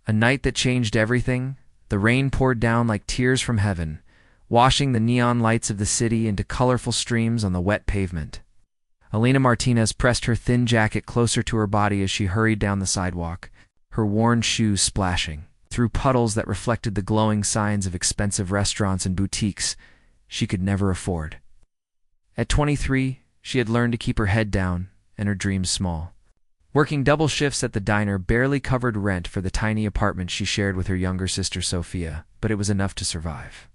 A night that changed everything. The rain poured down like tears from heaven, washing the neon lights of the city into colorful streams on the wet pavement. Elena Martinez pressed her thin jacket closer to her body as she hurried down the sidewalk, her worn shoes splashing through puddles that reflected the glowing signs of expensive restaurants and boutiques she could never afford. At 23, she had learned to keep her head down and her dreams small. Working double shifts at the diner barely covered rent for the tiny apartment she shared with her younger sister Sophia, but it was enough to survive.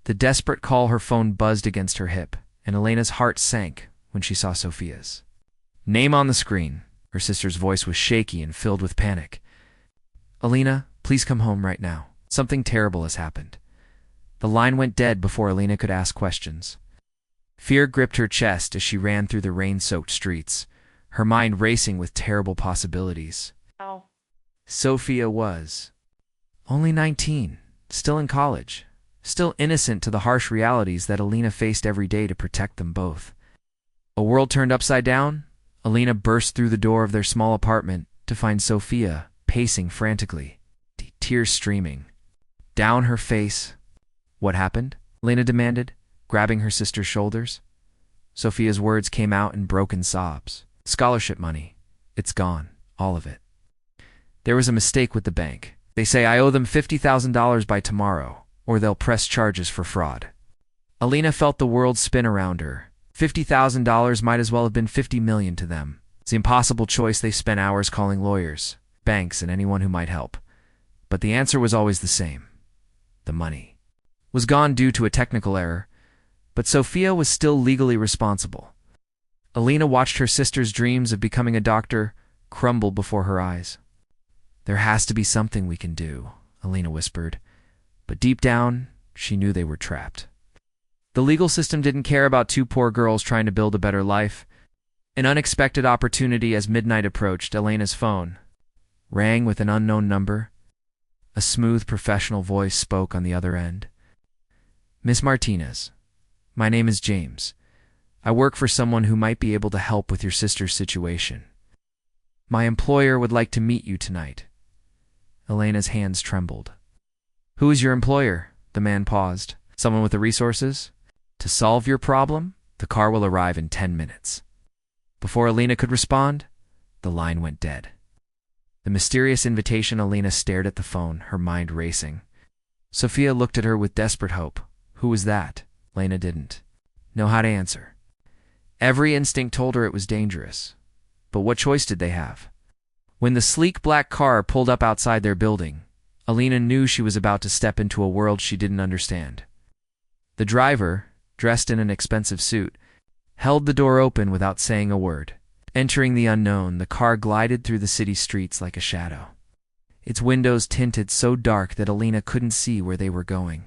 The desperate call her phone buzzed against her hip, and Elena's heart sank when she saw Sophia's name on the screen. Her sister's voice was shaky and filled with panic. "Elena, please come home right now. Something terrible has happened." The line went dead before Elena could ask questions. Fear gripped her chest as she ran through the rain-soaked streets, her mind racing with terrible possibilities. Oh. Sophia was only 19, still in college, still innocent to the harsh realities that Elena faced every day to protect them both. A world turned upside down. Elena burst through the door of their small apartment to find Sophia pacing frantically, tears streaming down her face. "What happened?" Elena demanded, grabbing her sister's shoulders. Sophia's words came out in broken sobs. "Scholarship money. It's gone. All of it. There was a mistake with the bank. They say I owe them $50,000 by tomorrow, or they'll press charges for fraud." Elena felt the world spin around her. $50,000 might as well have been 50 million to them. It's the impossible choice they spent hours calling lawyers, banks, and anyone who might help. But the answer was always the same. The money was gone due to a technical error, but Sophia was still legally responsible. Elena watched her sister's dreams of becoming a doctor crumble before her eyes. "There has to be something we can do," Elena whispered, but deep down, she knew they were trapped. The legal system didn't care about two poor girls trying to build a better life. An unexpected opportunity as midnight approached. Elena's phone rang with an unknown number. A smooth, professional voice spoke on the other end. "Miss Martinez, my name is James. I work for someone who might be able to help with your sister's situation. My employer would like to meet you tonight." Elena's hands trembled. "Who is your employer?" The man paused. "Someone with the resources? To solve your problem? The car will arrive in 10 minutes. Before Elena could respond, the line went dead. The mysterious invitation. Elena stared at the phone, her mind racing. Sophia looked at her with desperate hope. Who was that? Elena didn't know how to answer. Every instinct told her it was dangerous. But what choice did they have? When the sleek black car pulled up outside their building, Elena knew she was about to step into a world she didn't understand. The driver, dressed in an expensive suit, held the door open without saying a word. Entering the unknown, the car glided through the city streets like a shadow. Its windows tinted so dark that Elena couldn't see where they were going.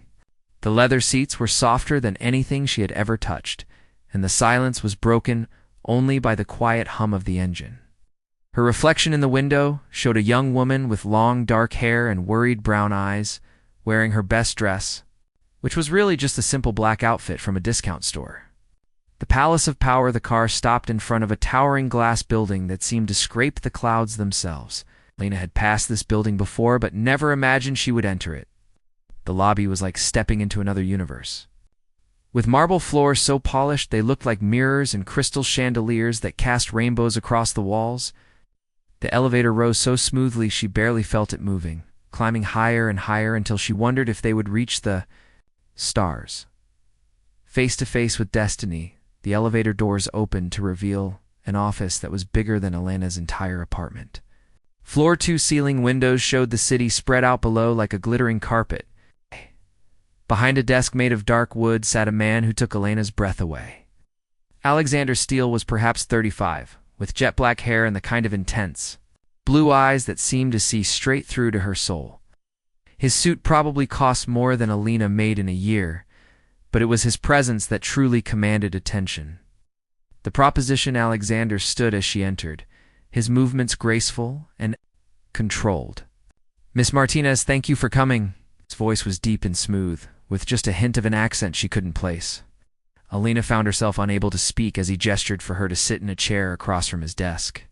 The leather seats were softer than anything she had ever touched, and the silence was broken only by the quiet hum of the engine. Her reflection in the window showed a young woman with long dark hair and worried brown eyes, wearing her best dress, which was really just a simple black outfit from a discount store. The palace of power. The car stopped in front of a towering glass building that seemed to scrape the clouds themselves. Elena had passed this building before, but never imagined she would enter it. The lobby was like stepping into another universe. With marble floors so polished they looked like mirrors and crystal chandeliers that cast rainbows across the walls. The elevator rose so smoothly she barely felt it moving, climbing higher and higher until she wondered if they would reach the stars. Face to face with destiny, the elevator doors opened to reveal an office that was bigger than Elena's entire apartment. Floor 2 ceiling windows showed the city spread out below like a glittering carpet. Behind a desk made of dark wood sat a man who took Elena's breath away. Alexander Steele was perhaps 35, with jet black hair and the kind of intense blue eyes that seemed to see straight through to her soul. His suit probably cost more than Elena made in a year, but it was his presence that truly commanded attention. The proposition. Alexander stood as she entered, his movements graceful and controlled. "Miss Martinez, thank you for coming." His voice was deep and smooth, with just a hint of an accent she couldn't place. Elena found herself unable to speak as he gestured for her to sit in a chair across from his desk.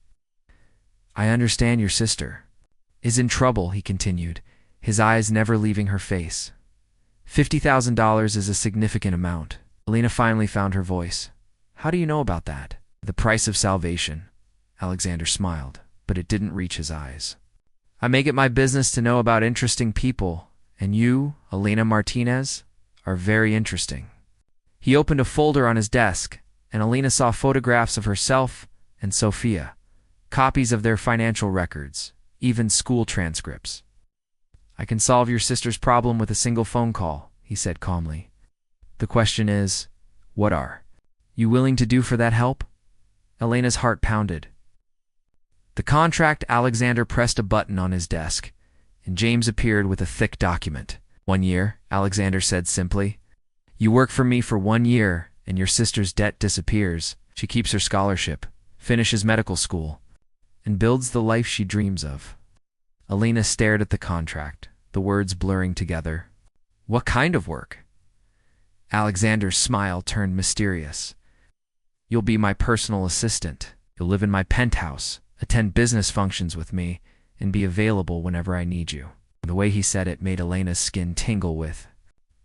"I understand your sister." is in trouble, he continued, his eyes never leaving her face. $50,000 is a significant amount. Alina finally found her voice. How do you know about that? The price of salvation. Alexander smiled, but it didn't reach his eyes. I make it my business to know about interesting people, and you, Alina Martinez, are very interesting. He opened a folder on his desk, and Alina saw photographs of herself and Sophia, copies of their financial records, even school transcripts. I can solve your sister's problem with a single phone call, he said calmly. The question is, what are you willing to do for that help? Elena's heart pounded. The contract. Alexander pressed a button on his desk, and James appeared with a thick document. 1 year, Alexander said simply. You work for me for 1 year, and your sister's debt disappears. She keeps her scholarship, finishes medical school, and builds the life she dreams of. Alina stared at the contract, the words blurring together. What kind of work? Alexander's smile turned mysterious. You'll be my personal assistant. You'll live in my penthouse, attend business functions with me, and be available whenever I need you. The way he said it made Elena's skin tingle with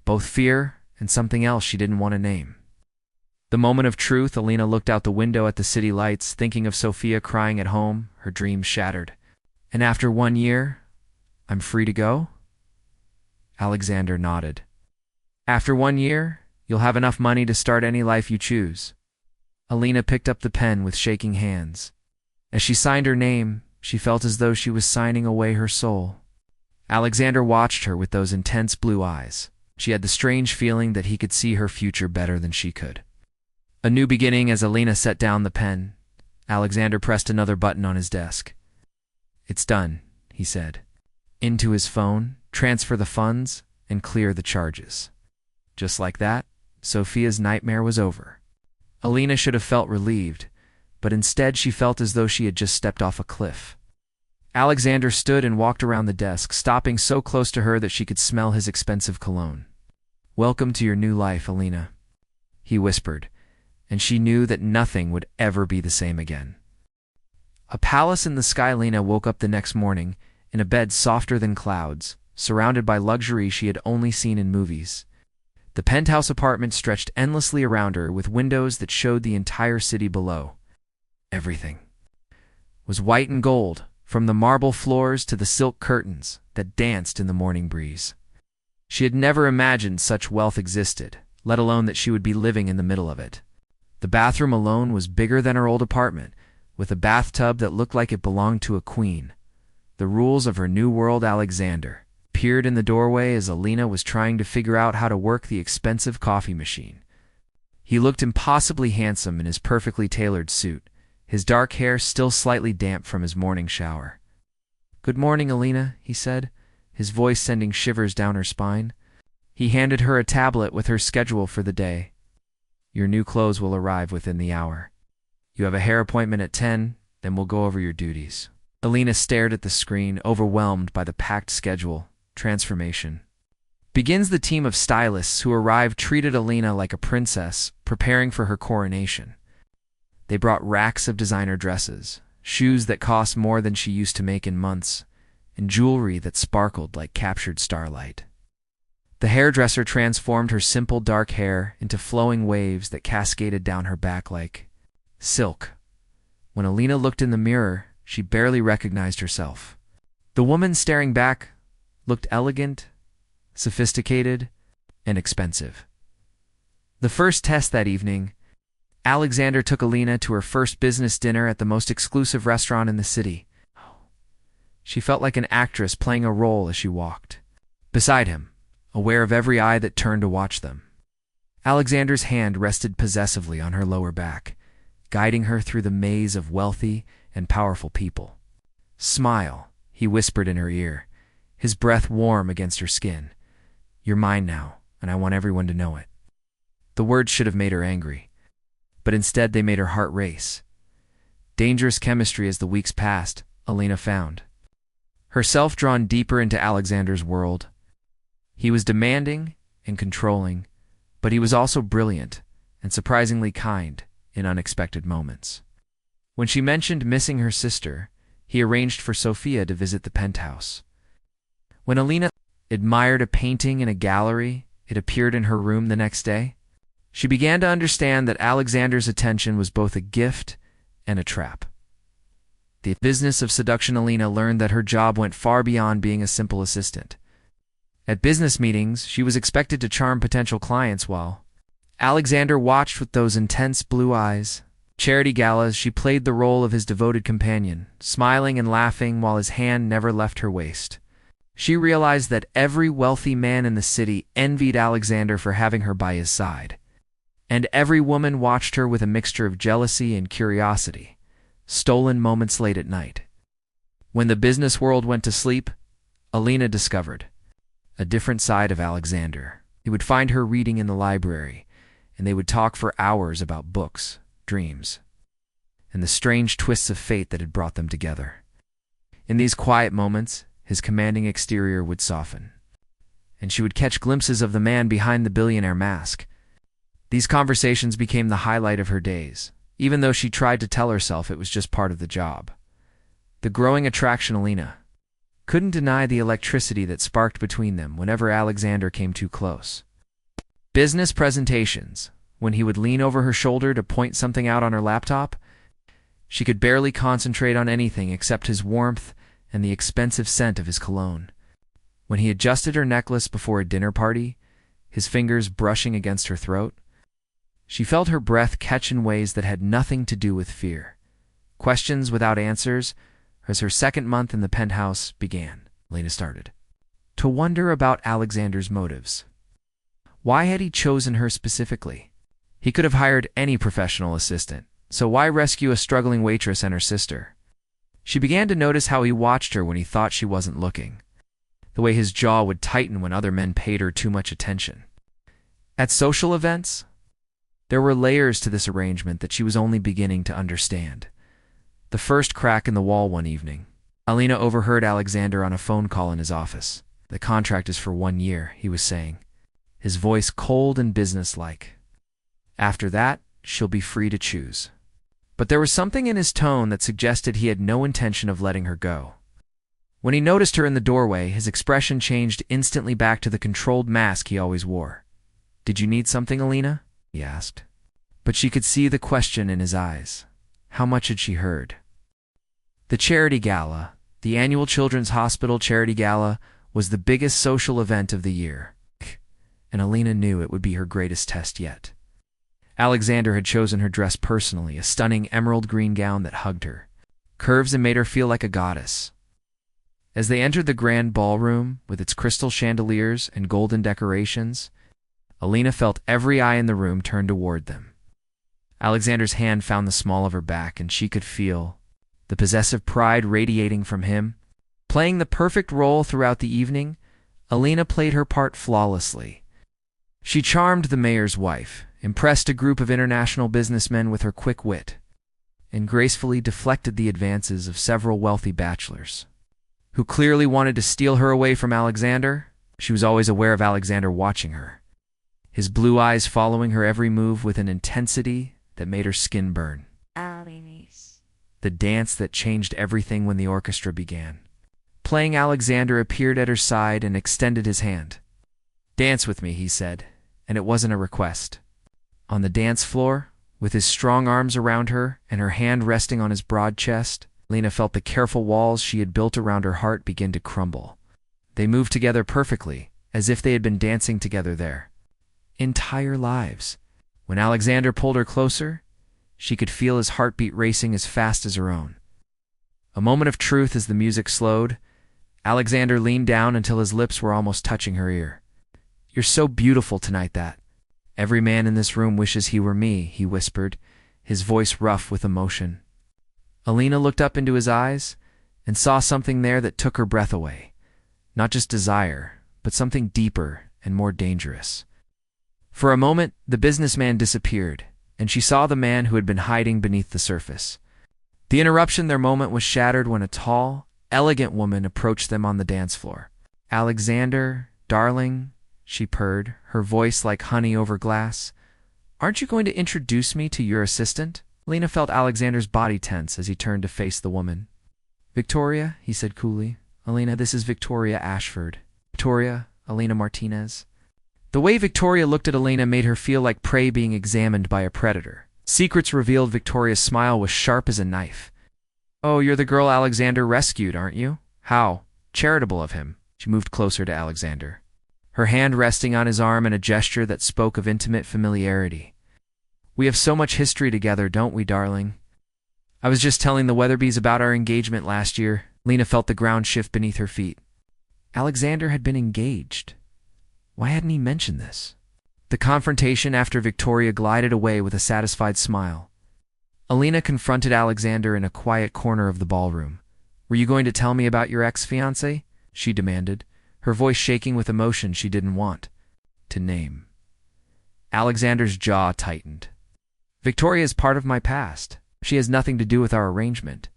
both fear and something else she didn't want to name. The moment of truth, Alina looked out the window at the city lights, thinking of Sophia crying at home, her dreams shattered. And after 1 year, I'm free to go? Alexander nodded. After 1 year, you'll have enough money to start any life you choose. Alina picked up the pen with shaking hands. As she signed her name, she felt as though she was signing away her soul. Alexander watched her with those intense blue eyes. She had the strange feeling that he could see her future better than she could. A new beginning. As Alina set down the pen, Alexander pressed another button on his desk. It's done, he said. Into his phone, transfer the funds, and clear the charges. Just like that, Sophia's nightmare was over. Alina should have felt relieved, but instead she felt as though she had just stepped off a cliff. Alexander stood and walked around the desk, stopping so close to her that she could smell his expensive cologne. Welcome to your new life, Alina, he whispered, and she knew that nothing would ever be the same again. A palace in the sky. Alina woke up the next morning, in a bed softer than clouds, surrounded by luxury she had only seen in movies. The penthouse apartment stretched endlessly around her, with windows that showed the entire city below. Everything was white and gold, from the marble floors to the silk curtains that danced in the morning breeze. She had never imagined such wealth existed, let alone that she would be living in the middle of it. The bathroom alone was bigger than her old apartment, with a bathtub that looked like it belonged to a queen. The rules of her new world. Alexander appeared in the doorway as Alina was trying to figure out how to work the expensive coffee machine. He looked impossibly handsome in his perfectly tailored suit, his dark hair still slightly damp from his morning shower. Good morning, Alina, he said, his voice sending shivers down her spine. He handed her a tablet with her schedule for the day. Your new clothes will arrive within the hour. You have a hair appointment at 10, then we'll go over your duties. Alina stared at the screen, overwhelmed by the packed schedule. Transformation. Begins. The team of stylists who arrived treated Alina like a princess, preparing for her coronation. They brought racks of designer dresses, shoes that cost more than she used to make in months, and jewelry that sparkled like captured starlight. The hairdresser transformed her simple dark hair into flowing waves that cascaded down her back like silk. When Alina looked in the mirror, she barely recognized herself. The woman staring back looked elegant, sophisticated, and expensive. The first test that evening, Alexander took Alina to her first business dinner at the most exclusive restaurant in the city. She felt like an actress playing a role as she walked beside him, aware of every eye that turned to watch them. Alexander's hand rested possessively on her lower back, guiding her through the maze of wealthy and powerful people. Smile, he whispered in her ear, his breath warm against her skin. You're mine now, and I want everyone to know it. The words should have made her angry, but instead they made her heart race. Dangerous chemistry. As the weeks passed, Alina found herself drawn deeper into Alexander's world. He was demanding and controlling, but he was also brilliant and surprisingly kind in unexpected moments. When she mentioned missing her sister, He arranged for Sophia to visit the penthouse. When Alina admired a painting in a gallery, it appeared in her room the next day. She began to understand that Alexander's attention was both a gift and a trap. The business of seduction. Alina learned that her job went far beyond being a simple assistant. At business meetings, she was expected to charm potential clients while Alexander watched with those intense blue eyes. Charity galas, she played the role of his devoted companion, smiling and laughing while his hand never left her waist. She realized that every wealthy man in the city envied Alexander for having her by his side, and every woman watched her with a mixture of jealousy and curiosity, stolen moments late at night. When the business world went to sleep, Alina discovered a different side of Alexander. He would find her reading in the library, and they would talk for hours about books, dreams, and the strange twists of fate that had brought them together. In these quiet moments, his commanding exterior would soften, and she would catch glimpses of the man behind the billionaire mask. These conversations became the highlight of her days, even though she tried to tell herself it was just part of the job. The growing attraction. Alina couldn't deny the electricity that sparked between them whenever Alexander came too close. Business presentations, when he would lean over her shoulder to point something out on her laptop, she could barely concentrate on anything except his warmth and the expensive scent of his cologne. When he adjusted her necklace before a dinner party, his fingers brushing against her throat, she felt her breath catch in ways that had nothing to do with fear. Questions without answers. As her second month in the penthouse began, Alina started to wonder about Alexander's motives. Why had he chosen her specifically? He could have hired any professional assistant, so why rescue a struggling waitress and her sister? She began to notice how he watched her when he thought she wasn't looking, the way his jaw would tighten when other men paid her too much attention. At social events, there were layers to this arrangement that she was only beginning to understand. The first crack in the wall one evening, Alina overheard Alexander on a phone call in his office. "The contract is for 1 year," he was saying, his voice cold and businesslike. "After that, she'll be free to choose." But there was something in his tone that suggested he had no intention of letting her go. When he noticed her in the doorway, his expression changed instantly back to the controlled mask he always wore. "Did you need something, Alina?" he asked. But she could see the question in his eyes. How much had she heard? The charity gala, the annual Children's Hospital Charity Gala, was the biggest social event of the year, and Alina knew it would be her greatest test yet. Alexander had chosen her dress personally, a stunning emerald green gown that hugged her curves and made her feel like a goddess. As they entered the grand ballroom, with its crystal chandeliers and golden decorations, Alina felt every eye in the room turned toward them. Alexander's hand found the small of her back, and she could feel the possessive pride radiating from him. Playing the perfect role throughout the evening, Alina played her part flawlessly. She charmed the mayor's wife, impressed a group of international businessmen with her quick wit, and gracefully deflected the advances of several wealthy bachelors, who clearly wanted to steal her away from Alexander. She was always aware of Alexander watching her, his blue eyes following her every move with an intensity that made her skin burn. The dance that changed everything when the orchestra began. Playing Alexander appeared at her side and extended his hand. "Dance with me," he said, and it wasn't a request. On the dance floor, with his strong arms around her and her hand resting on his broad chest, Alina felt the careful walls she had built around her heart begin to crumble. They moved together perfectly, as if they had been dancing together their entire lives. When Alexander pulled her closer, she could feel his heartbeat racing as fast as her own. A moment of truth as the music slowed. Alexander leaned down until his lips were almost touching her ear. "You're so beautiful tonight that every man in this room wishes he were me," he whispered, his voice rough with emotion. Alina looked up into his eyes and saw something there that took her breath away. Not just desire, but something deeper and more dangerous. For a moment, the businessman disappeared, and she saw the man who had been hiding beneath the surface. The interruption their moment was shattered when a tall, elegant woman approached them on the dance floor. "Alexander, darling," she purred, her voice like honey over glass. "Aren't you going to introduce me to your assistant?" Alina felt Alexander's body tense as he turned to face the woman. Victoria, he said coolly. Alina, this is Victoria Ashford. Victoria, Alina Martinez. The way Victoria looked at Alina made her feel like prey being examined by a predator. Secrets revealed. Victoria's smile was sharp as a knife. Oh, you're the girl Alexander rescued, aren't you? How charitable of him. She moved closer to Alexander, her hand resting on his arm in a gesture that spoke of intimate familiarity. We have so much history together, don't we, darling? I was just telling the Weatherbees about our engagement last year. Lena felt the ground shift beneath her feet. Alexander had been engaged. Why hadn't he mentioned this? The confrontation after Victoria glided away with a satisfied smile. Alina confronted Alexander in a quiet corner of the ballroom. Were you going to tell me about your ex-fiancé? She demanded, her voice shaking with emotion she didn't want to name. Alexander's jaw tightened. Victoria is part of my past. She has nothing to do with our arrangement.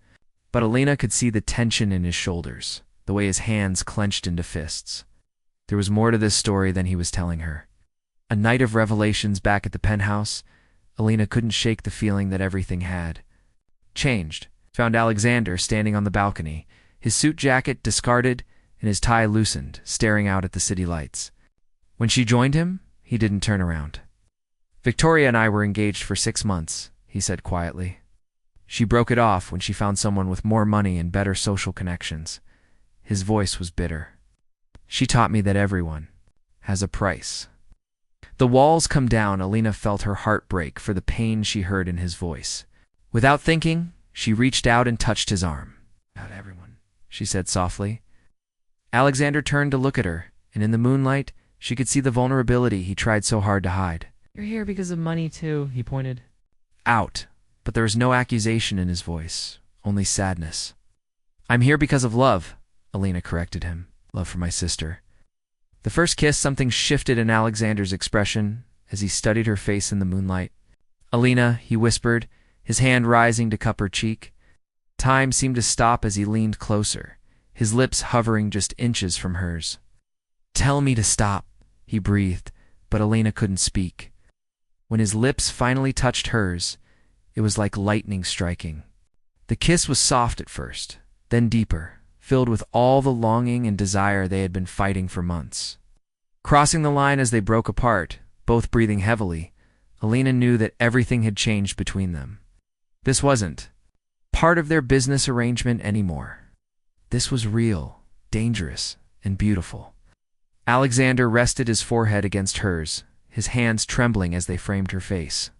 But Alina could see the tension in his shoulders, the way his hands clenched into fists. There was more to this story than he was telling her. A night of revelations back at the penthouse, Alina couldn't shake the feeling that everything had changed. Found Alexander standing on the balcony, his suit jacket discarded and his tie loosened, staring out at the city lights. When she joined him, he didn't turn around. Victoria and I were engaged for 6 months, he said quietly. She broke it off when she found someone with more money and better social connections. His voice was bitter. She taught me that everyone has a price. The walls come down. Alina felt her heart break for the pain she heard in his voice. Without thinking, she reached out and touched his arm. Not everyone, she said softly. Alexander turned to look at her, and in the moonlight, she could see the vulnerability he tried so hard to hide. You're here because of money, too, he pointed out, but there was no accusation in his voice, only sadness. I'm here because of love, Alina corrected him. Love for my sister. The first kiss, something shifted in Alexander's expression as he studied her face in the moonlight. Alina, he whispered, his hand rising to cup her cheek. Time seemed to stop as he leaned closer, his lips hovering just inches from hers. Tell me to stop, he breathed, but Alina couldn't speak. When his lips finally touched hers, it was like lightning striking. The kiss was soft at first, then deeper, filled with all the longing and desire they had been fighting for months. Crossing the line as they broke apart, both breathing heavily, Alina knew that everything had changed between them. This wasn't part of their business arrangement anymore. This was real, dangerous, and beautiful. Alexander rested his forehead against hers, his hands trembling as they framed her face.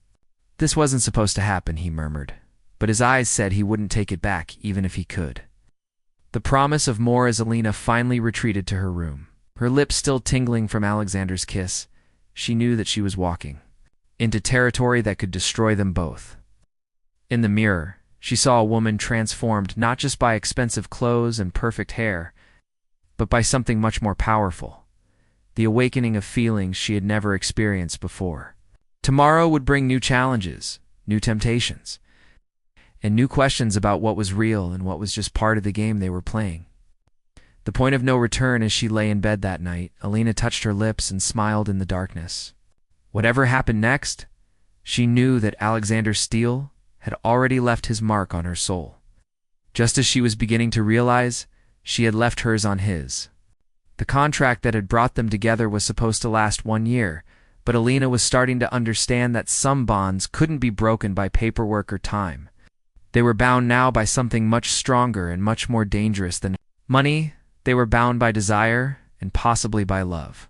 This wasn't supposed to happen, he murmured, but his eyes said he wouldn't take it back even if he could. The promise of more as Alina finally retreated to her room, her lips still tingling from Alexander's kiss. She knew that she was walking into territory that could destroy them both. In the mirror, she saw a woman transformed not just by expensive clothes and perfect hair, but by something much more powerful, the awakening of feelings she had never experienced before. Tomorrow would bring new challenges, new temptations, and new questions about what was real and what was just part of the game they were playing. The point of no return. As she lay in bed that night, Alina touched her lips and smiled in the darkness. Whatever happened next, she knew that Alexander Steele had already left his mark on her soul. Just as she was beginning to realize, she had left hers on his. The contract that had brought them together was supposed to last 1 year, but Alina was starting to understand that some bonds couldn't be broken by paperwork or time. They were bound now by something much stronger and much more dangerous than money. They were bound by desire and possibly by love.